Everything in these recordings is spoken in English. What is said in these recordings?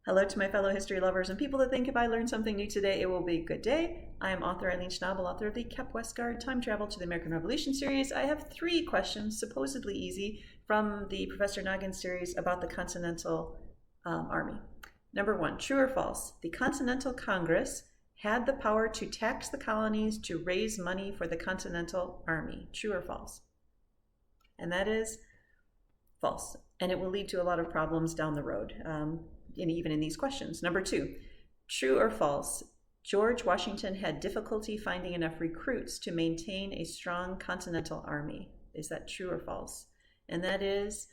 Hello to my fellow history lovers and people that think if I learn something new today, it will be a good day. I am author Eileen Schnabel, author of the Kep Westgard Time Travel to the American Revolution series. I have 3 questions, supposedly easy, from the Professor Noggin series about the Continental Army. Number 1, true or false? The Continental Congress had the power to tax the colonies to raise money for the Continental Army. True or false? And that is false. And it will lead to a lot of problems down the road. Even in these questions. Number 2, true or false? George Washington had difficulty finding enough recruits to maintain a strong Continental Army. Is that true or false? And that is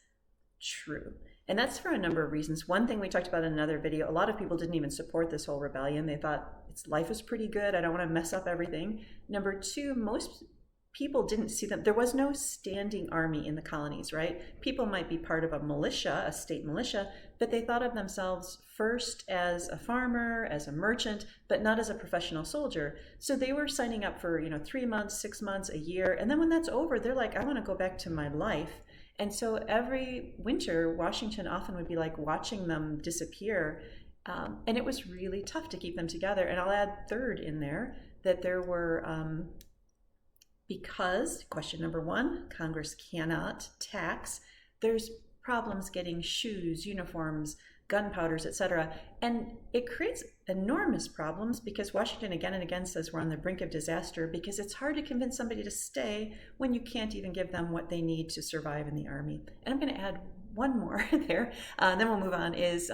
true. And that's for a number of reasons. One thing we talked about in another video, a lot of people didn't even support this whole rebellion. They thought, life is pretty good. I don't want to mess up everything. Number 2, most people didn't see them. There was no standing army in the colonies, right? People might be part of a militia, a state militia, but they thought of themselves first as a farmer, as a merchant, but not as a professional soldier. So they were signing up for, 3 months, 6 months, a year. And then when that's over, they're like, I want to go back to my life. And so every winter, Washington often would be like watching them disappear. And it was really tough to keep them together. And I'll add third in there that there were, because, question number 1, Congress cannot tax. There's problems getting shoes, uniforms, gunpowders, etc. And it creates enormous problems because Washington again and again says we're on the brink of disaster because it's hard to convince somebody to stay when you can't even give them what they need to survive in the army. And I'm going to add one more there, then we'll move on, is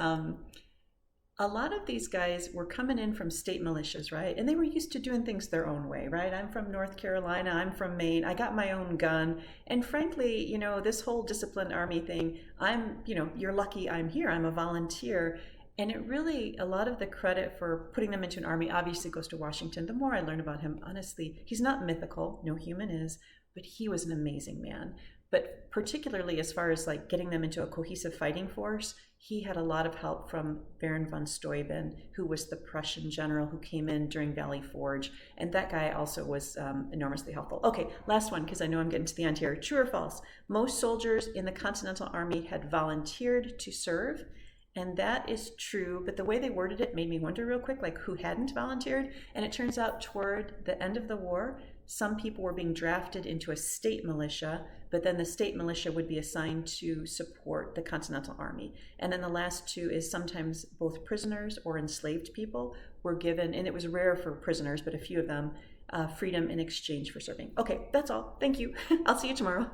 a lot of these guys were coming in from state militias, right? And they were used to doing things their own way, right? I'm from North Carolina, I'm from Maine, I got my own gun. And frankly, this whole disciplined army thing, you're lucky I'm here, I'm a volunteer. And it really, a lot of the credit for putting them into an army obviously goes to Washington. The more I learn about him, honestly, he's not mythical, no human is, but he was an amazing man. But particularly as far as like getting them into a cohesive fighting force, he had a lot of help from Baron von Steuben, who was the Prussian general who came in during Valley Forge. And that guy also was enormously helpful. Okay, last one, because I know I'm getting to the end here. True or false? Most soldiers in the Continental Army had volunteered to serve. And that is true, but the way they worded it made me wonder real quick, like who hadn't volunteered? And it turns out toward the end of the war, some people were being drafted into a state militia, but then the state militia would be assigned to support the Continental Army. And then the last 2 is sometimes both prisoners or enslaved people were given, and it was rare for prisoners, but a few of them, freedom in exchange for serving. Okay, that's all. Thank you. I'll see you tomorrow.